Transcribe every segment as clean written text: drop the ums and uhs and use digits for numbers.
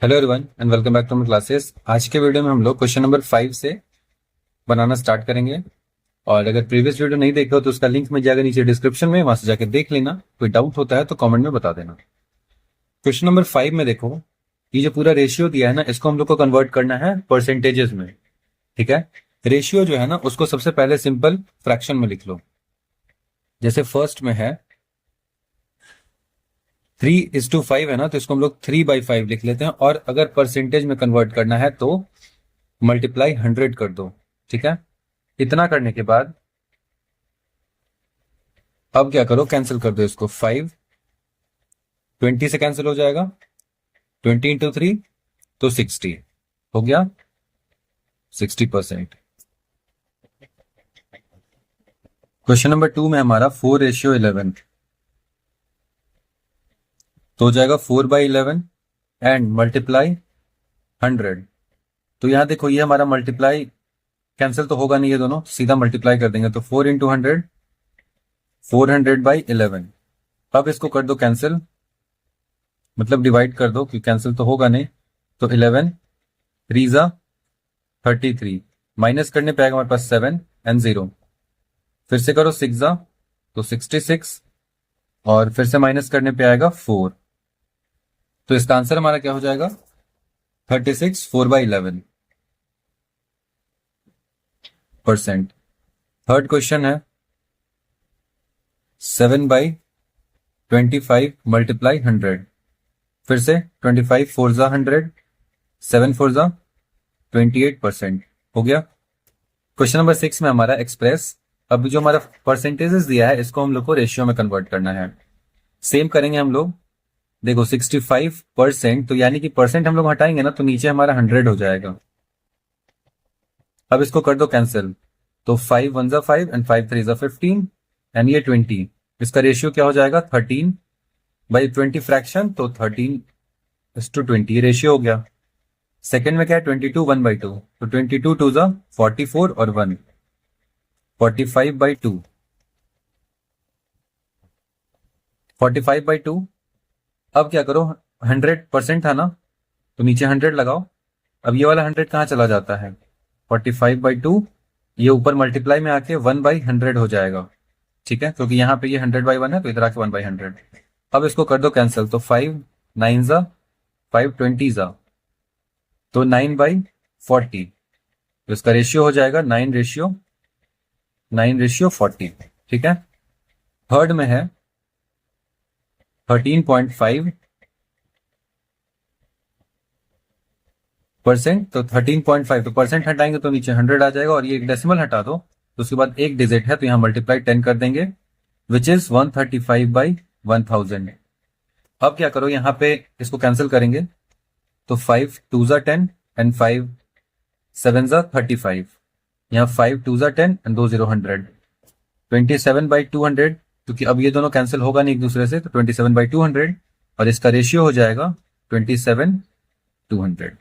Hello everyone and welcome back to my classes. आज के video में हम लोग क्वेश्चन नंबर 5 से बनाना स्टार्ट करेंगे। और अगर प्रीवियस वीडियो नहीं देखा हो तो उसका लिंक मिल जाएगा नीचे डिस्क्रिप्शन में, वहां से जाकर देख लेना। कोई डाउट होता है तो कमेंट में बता देना। क्वेश्चन नंबर 5 में देखो, ये जो पूरा रेशियो दिया है ना, इसको हम लोग को कन्वर्ट करना है परसेंटेजेस में। ठीक है, रेशियो जो है ना उसको सबसे पहले सिंपल फ्रैक्शन में लिख लो। जैसे फर्स्ट में है 3:5 है ना, तो इसको हम लोग 3/5 लिख लेते हैं। और अगर परसेंटेज में कन्वर्ट करना है तो मल्टीप्लाई 100 कर दो। ठीक है, इतना करने के बाद अब क्या करो, कैंसिल कर दो इसको। 5 20 से कैंसिल हो जाएगा, 20 इंटू 3 तो 60 हो गया, 60%। क्वेश्चन नंबर 2 में हमारा 4:11 तो हो जाएगा 4/11 एंड मल्टीप्लाई 100। तो यहां देखो, ये हमारा मल्टीप्लाई कैंसिल तो होगा नहीं, ये दोनों सीधा मल्टीप्लाई कर देंगे। तो 4 इंटू 100 400/11। अब इसको कर दो कैंसिल, मतलब डिवाइड कर दो, क्योंकि कैंसिल तो होगा नहीं। तो 11 3 33, माइनस करने पे आएगा हमारे पास 7 एंड 0। फिर से करो 6 तो 66, और फिर से माइनस करने पे आएगा 4। तो इसका आंसर हमारा क्या हो जाएगा, 36 4/11%। थर्ड क्वेश्चन है 7/25 मल्टीप्लाई 100। फिर से 25 4 100, 7 4 28% हो गया। क्वेश्चन नंबर 6 में हमारा एक्सप्रेस, अब जो हमारा परसेंटेजेस दिया है इसको हम लोग को रेशियो में कन्वर्ट करना है। सेम करेंगे हम लोग। देखो 65%, तो यानी कि परसेंट हम लोग हटाएंगे ना, तो नीचे हमारा 100 हो जाएगा। अब इसको कर दो कैंसिल। तो 5 1 5 एंड 5 3 15 एंड ये 20। इसका रेशियो क्या हो जाएगा, 13/20 फ्रैक्शन, तो 13:20 ये रेशियो हो गया। सेकंड में क्या है, 22 1/2, तो 22 2 44 और 1 45/2। 45/2। अब क्या करो, 100% था ना, तो नीचे 100 लगाओ। अब ये वाला 100 कहाँ चला जाता है, 45/2, ये ऊपर मल्टीप्लाई में आके 1/100 हो जाएगा। ठीक है, क्योंकि यहाँ पे ये 100/1 है, तो इधर आके 1/100। अब इसको कर दो कैंसिल। तो 5 9 5 20 तो 9/40। तो इसका रेशियो हो जाएगा 9:40। ठीक है। थर्ड में है 13.5%, तो 13.5, तो परसेंट हटाएंगे तो नीचे 100 आ जाएगा, और ये एक डेसिमल हटा दो तो उसके बाद एक डिजिट है, तो यहाँ मल्टीप्लाई 10 कर देंगे, विच इज 135/1000। अब क्या करो, यहाँ पे इसको कैंसिल करेंगे। तो 5 2 10 एंड 5 7 35, यहाँ 5 2 10 एंड 2 0 100, 27/200, क्योंकि अब ये दोनों कैंसिल होगा नहीं एक दूसरे से, तो 27/200, और इसका रेशियो हो जाएगा 27/200।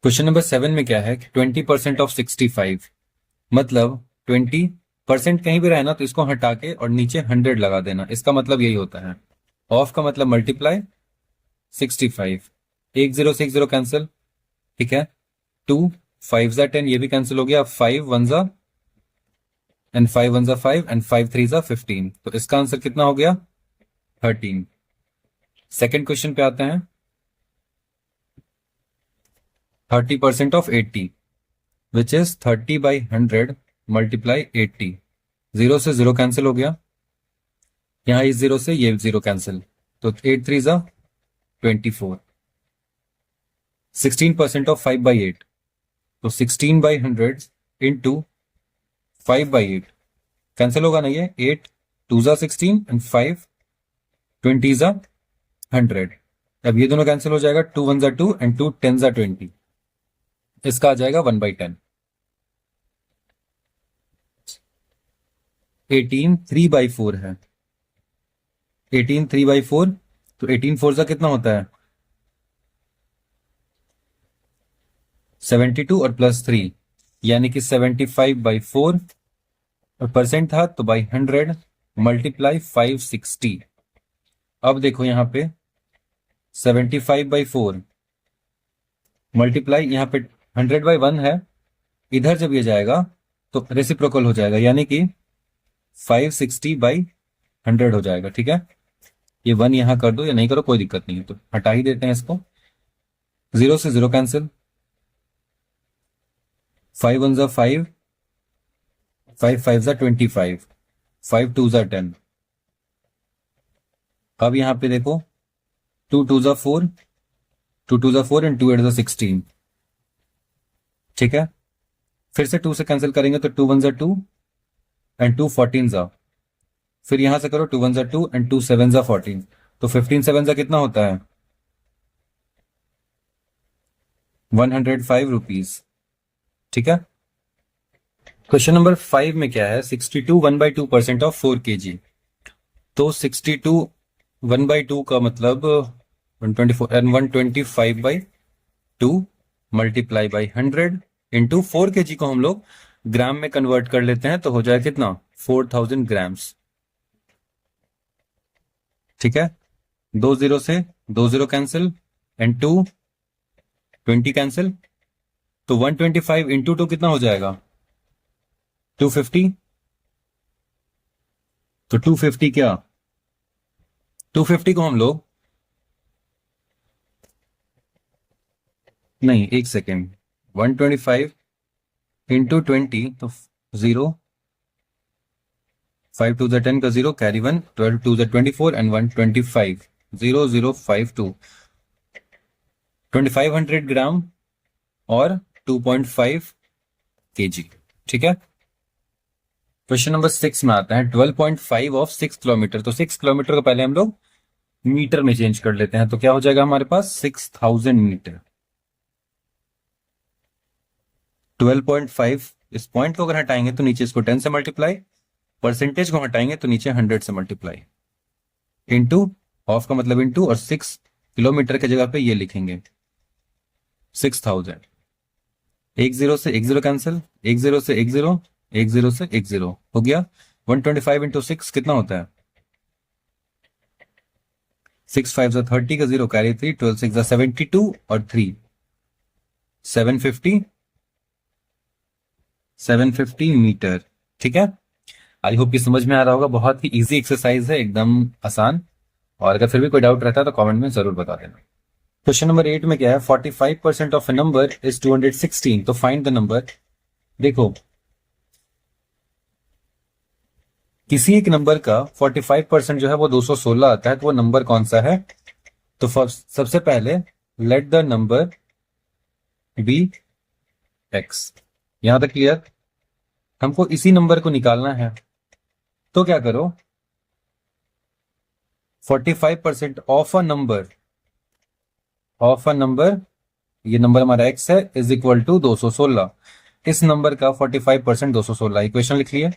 क्वेश्चन नंबर 7 में क्या है कि 20% ऑफ 65, मतलब 20% कहीं भी रहे ना, तो इसको हटा के और नीचे 100 लगा देना। इसका मतलब यही होता है। ऑफ का मतलब मल्टीप्लाई 65, 1 0 6 0 कैंसिल। ठीक है, 2 5 10, ये भी कैंसिल हो गया। 5 1 एंड 5 1 5 एंड 5 3 15, तो इसका आंसर कितना हो गया, 13। सेकेंड क्वेश्चन पे आते हैं। 30% ऑफ 80, विच इज 30/100 मल्टीप्लाई 80। 0 से 0 कैंसिल हो गया, यहां इस 0 से ये 0 कैंसिल, तो 8 3 24। 16% ऑफ 5/8, तो 16/100 इंटू 5/8 कैंसिल होगा ना, ये 8 2 16 एंड 5 20 100। अब ये दोनों कैंसिल हो जाएगा, 2 1 2 एंड 2 10 20। इसका आ जाएगा 1/10। 18 3/4 है। 18 3/4, तो 18 4 कितना होता है, 72 और +3, यानी कि 75/4, और परसेंट था तो बाई 100 मल्टीप्लाई 560। अब देखो यहाँ पे 75/4 मल्टीप्लाई यहाँ पे 100/1 है, इधर जब ये जाएगा तो रेसिप्रोकल हो जाएगा, यानी कि 560/100 हो जाएगा। ठीक है, ये 1 यहां कर दो या नहीं करो कोई दिक्कत नहीं है, तो हटा ही देते हैं इसको। 0 से 0 कैंसिल, 5 1 जा 5, 5 5 जा 25, 5 2 जा 10। अब यहां पे देखो 2 2 जा 4, 2 2 जा 4 एंड 2 8 जा 16। ठीक है, फिर से 2 से कैंसिल करेंगे तो 2 1 जा 2 एंड 2 14 जा, फिर यहां से करो 2 1 जा 2 एंड 2 7 जा 14, तो 15 7 जा कितना होता है 105 रुपीज। ठीक है, क्वेश्चन नंबर 5 में क्या है, 62 1/2% ऑफ 4 kg। तो 62 1/2 का मतलब 124 and 125/2 multiply by 100 into 4 kg को हम लोग ग्राम में कन्वर्ट कर लेते हैं, तो हो जाए कितना 4000 ग्राम्स। ठीक है, 2 0 से 2 0 कैंसिल एंड 2 20 कैंसिल, तो 125 इंटू 2 कितना हो जाएगा 250। तो 250 क्या, 250 को हम लोग, नहीं एक सेकेंड, 125 इंटू 20 तो 0, 5 2 10 का 0 कैरी 1, 12 2 24 एंड 125 0052 2500 ग्राम और 2.5 kg। ठीक है, क्वेश्चन नंबर 6 में आता है 12.5 ऑफ 6 किलोमीटर। तो 6 किलोमीटर को पहले हम लोग मीटर में चेंज कर लेते हैं, तो क्या हो जाएगा हमारे पास 6000 मीटर। 12.5, इस पॉइंट को अगर हटाएंगे तो नीचे इसको 10 से मल्टीप्लाई, परसेंटेज को हटाएंगे तो नीचे 100 से मल्टीप्लाई, इंटू, ऑफ का मतलब इंटू, और 6 किलोमीटर की जगह पे ये लिखेंगे 6000। 1 0 से 1 0 कैंसिल, 1 0 से 1 0, 1 0 से 1 0 हो गया। 125 इंटू 6 कितना होता है 6 5 जा 30 का 0 कैरी 3, 12 6 जा 72 और 3 750 मीटर। ठीक है, आई होप कि समझ में आ रहा होगा, बहुत ही इजी एक्सरसाइज है, एकदम आसान। और अगर फिर भी कोई डाउट रहता है तो कमेंट में जरूर बता देना। क्वेश्चन नंबर 8 में क्या है, 45% ऑफ ए नंबर इज 216, तो फाइंड द नंबर। देखो, किसी एक नंबर का 45% जो है वो 216 आता है, तो वो नंबर कौन सा है। तो सबसे पहले let the number be x. यहां तक क्लियर, हमको इसी नंबर को निकालना है, तो क्या करो 45% ऑफ अ नंबर, ये नंबर हमारा x है, इज इक्वल टू 216। इस नंबर का 45% 216, इक्वेशन लिख लिए।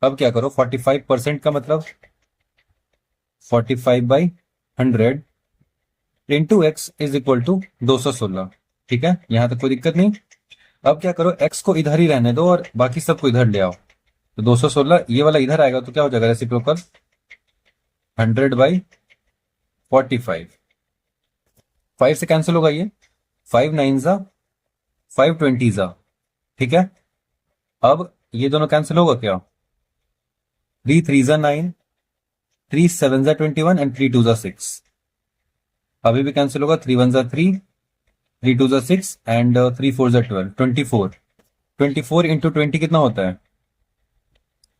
अब क्या करो 45% का मतलब 45/100 into x is equal to 216। ठीक है, यहां तक कोई दिक्कत नहीं। अब क्या करो x को इधर ही रहने दो और बाकी सबको इधर ले आओ, तो 216 ये वाला इधर आएगा, तो क्या हो जाएगा रेसिप्रोकल 100/45। 5 से कैंसिल होगा ये, 5 9 जा 5 20 जा। ठीक है, अब ये दोनों कैंसिल होगा क्या, 3 3 जा 9, 3 7 जा 21 एंड 3 2 जा 6। अभी भी कैंसिल होगा, 3 1 जा 3, 3 2 जा 6 एंड 3 4 जा 12, 24। 24 इंटू 20 कितना होता है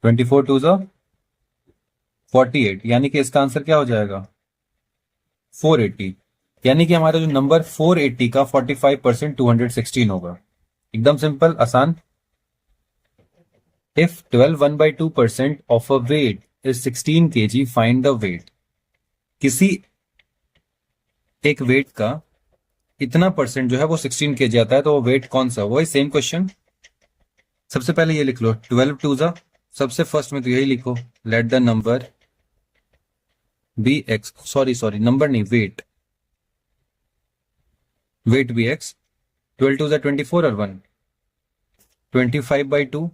24 2 जा 48, यानी कि इसका आंसर क्या हो जाएगा 480। यानी कि हमारा जो नंबर 480 का 45% 216 होगा। एकदम सिंपल, आसान। If 12 1/2% of a weight is 16 kg, find the weight. किसी एक वेट का इतना परसेंट जो है वो 16 kg आता है, तो वो वेट कौन सा, वही सेम क्वेश्चन। सबसे पहले ये लिख लो 12 2 जा, सबसे फर्स्ट में तो यही लिखो, let the number be x, sorry number नहीं, वेट बी एक्स। 12 2 जा 24 और 1, 25/2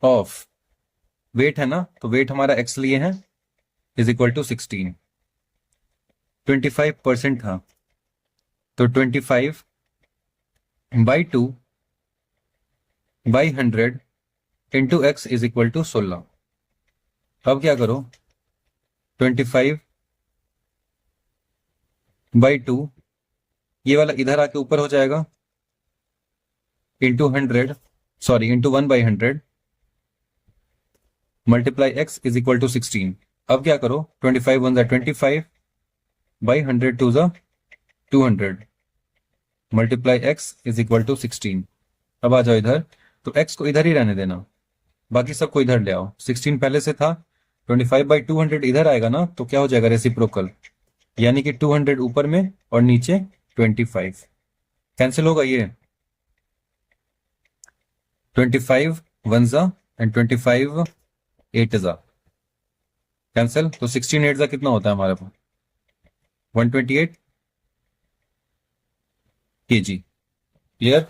ऑफ वेट है ना, तो वेट हमारा एक्स लिए है, इज इक्वल टू 16। 25% था, तो 25 by 2 by 100 into x is equal to 16। अब क्या करो, 25 बाई 2, ये वाला इधर आके ऊपर हो जाएगा, into 100, sorry into 1/100 multiply x is equal to 16। अब क्या करो, 25 1 ज़ा 25 बाई 100 2 ज़ा 200 multiply x is equal to 16। अब आ जाओ इधर, तो x को इधर ही रहने देना, बाकी सबको इधर ले आओ। 16 पहले से था, 25 बाई 200 इधर आएगा ना, तो क्या हो जाएगा, रेसिप्रोकल, यानी कि 200 ऊपर में और नीचे 25 कैंसिल होगा। ये 25 1 ज़ा एंड 25 8 ज़ा कैंसिल, तो 16 8 ज़ा कितना होता है हमारे पास, 128 kg। क्लियर।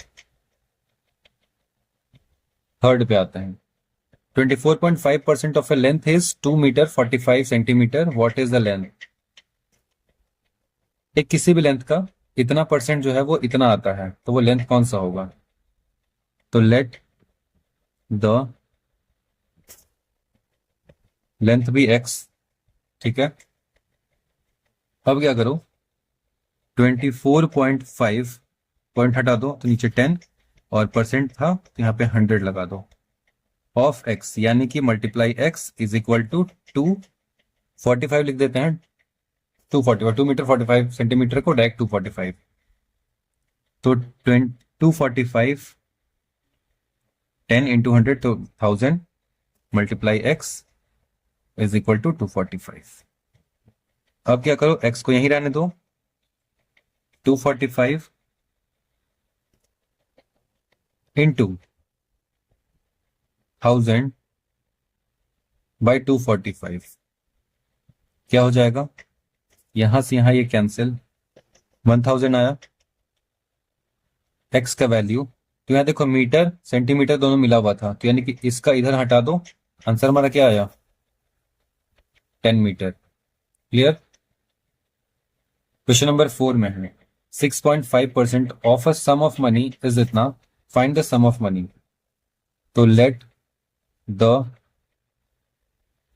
थर्ड पे आते हैं, 24.5% of a length is 2 metre 45 centimetre, what is the length. एक किसी भी लेंथ का इतना परसेंट जो है वो इतना आता है, तो वो लेंथ कौन सा होगा। तो लेट द लेंथ भी x, ठीक है। अब क्या करो, 24.5 पॉइंट हटा दो तो नीचे 10 और परसेंट था तो यहाँ पे 100 लगा दो, ऑफ x यानी कि multiply x is equal to 245 लिख देते हैं, 245 2 मीटर 45 सेंटीमीटर को डायरेक्ट 245, तो 245 10 इंटू 100 तो 1000 multiply x is equal to 245। अब क्या करो, x को यहीं रहने दो, 245 इंटू 1000 बाई 245 क्या हो जाएगा, यहां से यहां ये कैंसिल, 1000 आया। x का वैल्यू, तो यहां देखो मीटर सेंटीमीटर दोनों मिला हुआ था, तो यानी कि इसका इधर हटा दो, आंसर हमारा क्या आया, 10 मीटर। क्लियर। क्वेश्चन नंबर 4 में है 6.5% of a sum of money is इतना, find the sum of money. तो let the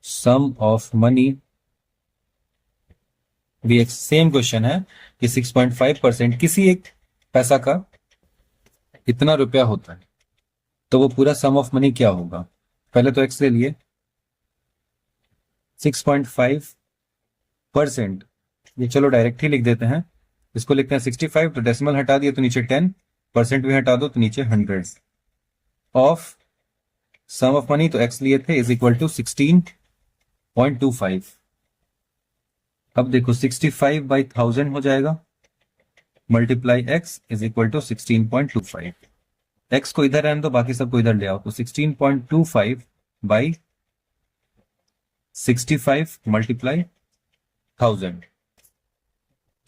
sum of money भी एक सेम क्वेश्चन है कि 6.5% किसी एक पैसा का इतना रुपया होता है, तो वो पूरा सम ऑफ मनी क्या होगा। पहले तो एक्स ले लिए, 6.5%, ये चलो डायरेक्ट ही लिख देते हैं, इसको लिखते हैं 65, तो डेसिमल हटा दिया तो नीचे 10, परसेंट भी हटा दो तो नीचे 100, ऑफ सम ऑफ मनी तो एक्स लिए थे इज इक्वल टू 16.25। अब देखो 65 बाई 1000 हो जाएगा, multiply x is equal to 16.25। X को इधर रहने दो, बाकी सबको इधर ले आओ, तो 16.25 बाई 65 मल्टीप्लाई 1000,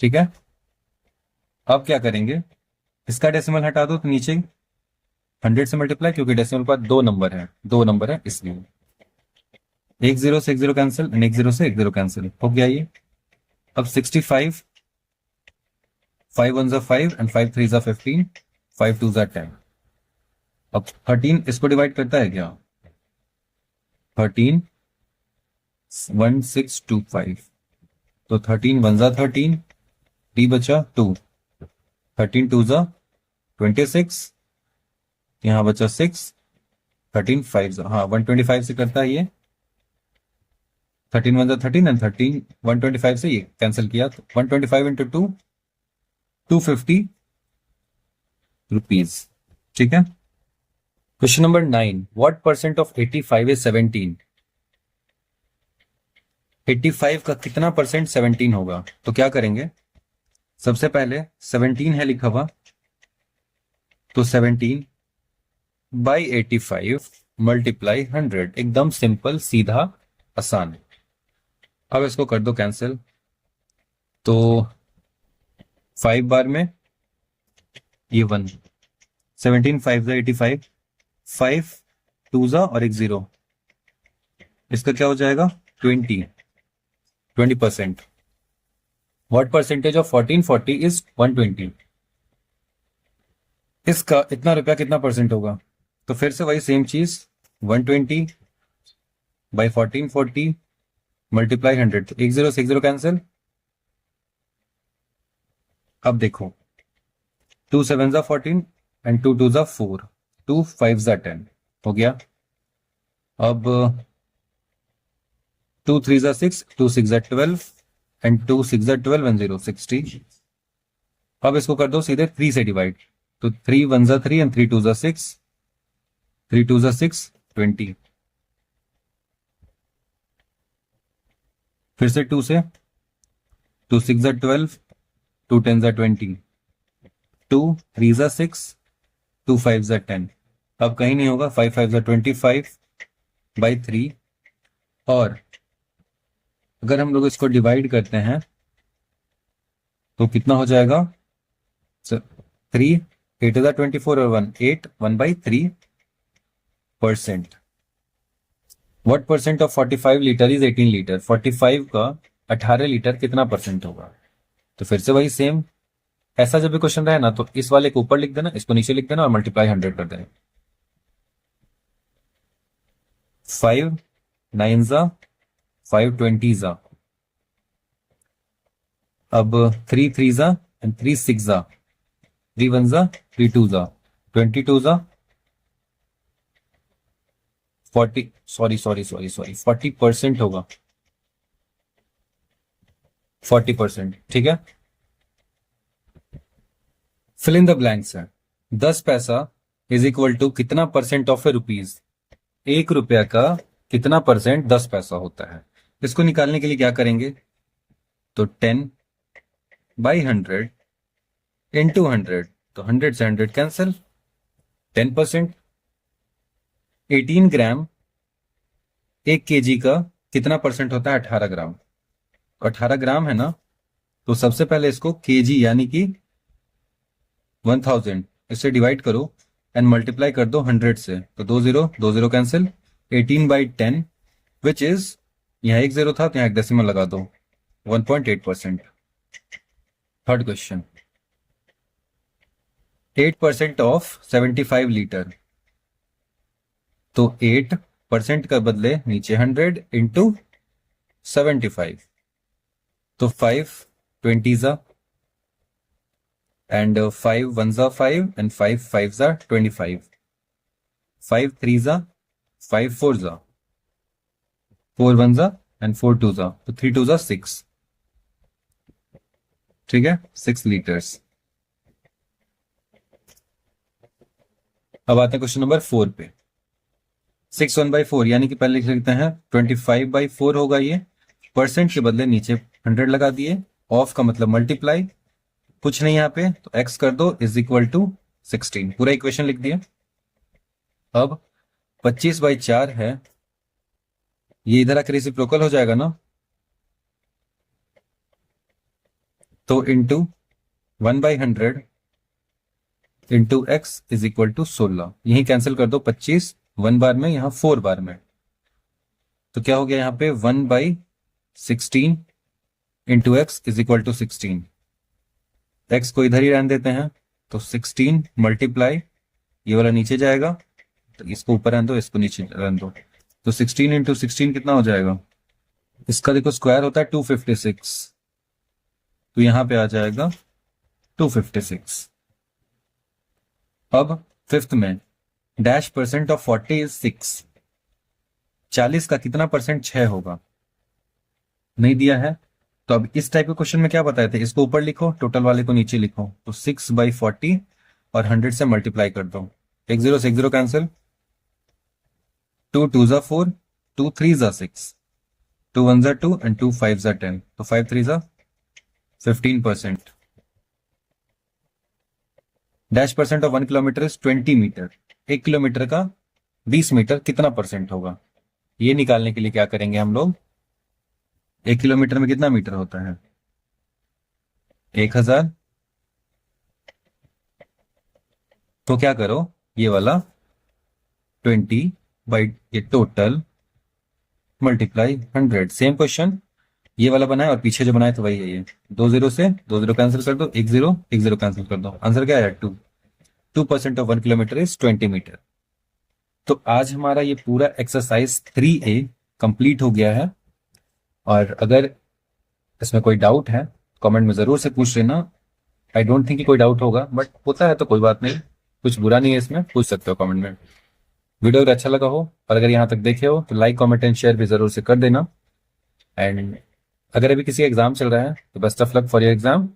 ठीक है। अब क्या करेंगे, इसका डेसिमल हटा दो तो नीचे 100 से मल्टीप्लाई, क्योंकि डेसिमल के बाद दो नंबर है इसलिए, एक जीरो से एक जीरो कैंसिल एंड एक जीरो से एक जीरो कैंसिल हो गया ये। अब 65, 5 1 ज़ा 5 एंड 5 3 ज़ा 15, 5 2 ज़ा 10। अब 13 इसको डिवाइड करता है क्या, 13 1625, तो 13 1 ज़ा 13, 3 बचा 2, 13 2 ज़ा 26, यहां बचा 6, 13 5 ज़ा, हाँ 125 से करता है ये, 13 1 ज़ा 13 एंड 13 125 से ये कैंसिल किया, तो 125 इंटू 2 250 रुपीज, ठीक है। Question number 9, what percent of 85 is 17। 85 का कितना परसेंट 17 होगा, तो क्या करेंगे, सबसे पहले 17 है लिखा हुआ, तो 17 बाई 85 मल्टीप्लाई 100, एकदम सिंपल सीधा आसान। अब इसको कर दो कैंसिल, तो 5 बार में ये 1, 17 5 ज़ा 85, 5 2 ज़ा और एक 0, इसका क्या हो जाएगा 20%। What percentage of 1440 is 120। इसका इतना रुपया कितना परसेंट होगा? तो फिर से वही सेम चीज, 120 बाई 1440 मल्टीप्लाई 100, तो 1 0 से 1 0 कैंसिल। अब देखो, 2 7 जा 14 एंड 2 2 जा 4, 2 5 जा 10 हो गया। अब 2 3 जा 6, 2 6 जा 12 एंड 2 6 जा 12 एंड 0 60। अब इसको कर दो सीधे 3 से डिवाइड, तो 3 1 जा 3 एंड 3 2 जा 6, 3 2 जा 6 20। फिर से 2 से, 2 6 जा 12, 2 10 जा 20, 2 3 जा 6, 2 5 जा 10। अब कहीं नहीं होगा, 5 5 जा 25 बाई 3। और अगर हम लोग इसको डिवाइड करते हैं तो कितना हो जाएगा? 3 8 जा 24 और 1 8, 1/3%। What percent of 45 litre is 18 litre? 45 का 18 लीटर कितना परसेंट होगा? तो फिर से वही सेम, ऐसा जब भी क्वेश्चन रहे ना तो इस वाले को ऊपर लिख देना, इसको नीचे लिख देना और मल्टीप्लाई 100 कर देना। 5 9 जा 5 20 जा, अब 3 3 जा एंड 3 6 जा, 3 1 जा 3 2 जा, 22 जा 40, सॉरी 40% होगा, 40%। ठीक है, फिल इन द ब्लैंक्स है। 10 पैसा इज इक्वल टू कितना परसेंट ऑफ ए रुपीज? 1 रुपया का कितना परसेंट 10 पैसा होता है? इसको निकालने के लिए क्या करेंगे? तो 10 बाई 100 इंटू 100, तो 100 से 100 कैंसिल। 10%, 18 ग्राम 1 केजी का कितना परसेंट होता है? 18 ग्राम। 18 ग्राम है ना, तो सबसे पहले इसको केजी यानी कि 1000 इससे डिवाइड करो एंड मल्टीप्लाई कर दो 100 से, तो 2 0 कैंसिल। 18 बाई 10 विच इज, यहाँ 1 0 था तो यहाँ एक डेसिमल लगा दो, 1.8%। थर्ड क्वेश्चन, 8% ऑफ 75 लीटर, तो 8% का बदले नीचे 100 इंटू 75, तो 5 20 जा एंड 5 1 जा 5 एंड 5 5 जा 25, 5 3 जा 5 4 जा, 4 1 जा एंड 4 2 जा, तो 3 2 जा 6। ठीक है, 6 लीटर्स। अब आते हैं क्वेश्चन नंबर 4 पे। 6 1/4 यानी कि पहले लिख सकते हैं 25/4 होगा ये, परसेंट के बदले नीचे 100 लगा दिए, ऑफ का मतलब मल्टीप्लाई, कुछ नहीं यहाँ पे तो x कर दो इज इक्वल टू 16, पूरा इक्वेशन लिख दिया। अब 25/4 है, ये इधर आकर रेसिप्रोकल हो जाएगा ना, तो into 1/100 into x is equal to 16, यही कैंसिल कर दो 25 1 बार में, यहां 4 बार में, तो क्या हो गया यहाँ पे 1/16 into x is equal to 16। X को इधर ही रहने देते हैं, तो 16 मल्टीप्लाई, ये वाला नीचे जाएगा तो इसको ऊपर रहने दो, इसको नीचे रहने दो, तो 16 इंटू 16 कितना हो जाएगा? इसका देखो स्क्वायर होता है 256, तो यहां पे आ जाएगा 256। अब फिफ्थ में डैश परसेंट ऑफ 40 इज 6, 40 का कितना परसेंट 6 होगा? नहीं दिया है, तो अब इस टाइप के क्वेश्चन में क्या बताए थे, इसको ऊपर लिखो, टोटल वाले को नीचे लिखो, तो 6/40 और 100 से मल्टीप्लाई कर दो, 1 0 से 1 0 कैंसिल, 2 2 जा 4, 2 3 जा 6, 2 1 जा 2 एंड 2 5 जा 10, तो 5 3 जा 15%। Dash percent of 1 kilometre is 20 metre, 1 kilometre का 20 मीटर कितना परसेंट होगा? ये निकालने के लिए क्या करेंगे हम लोग, 1 किलोमीटर में कितना मीटर होता है? 1000, तो क्या करो, ये वाला 20 बाई ये टोटल मल्टीप्लाई 100। सेम क्वेश्चन ये वाला बनाए और पीछे जो बनाए तो वही है ये, 2 0 से 2 0 कैंसिल कर दो, 1 0 1 0 कैंसिल कर दो, आंसर क्या है 2। 2% ऑफ 1 किलोमीटर इज 20 मीटर। तो आज हमारा ये पूरा एक्सरसाइज 3A कंप्लीट हो गया है। और अगर इसमें कोई डाउट है कमेंट में जरूर से पूछ लेना। आई डोंट थिंक कि कोई डाउट होगा, बट होता है तो कोई बात नहीं, कुछ बुरा नहीं है इसमें, पूछ सकते हो कमेंट में। वीडियो अगर अच्छा लगा हो और अगर यहाँ तक देखे हो तो लाइक कमेंट एंड शेयर भी जरूर से कर देना। एंड अगर अभी किसी का एग्जाम चल रहा है तो best of luck for your exam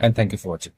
and thank you for watching.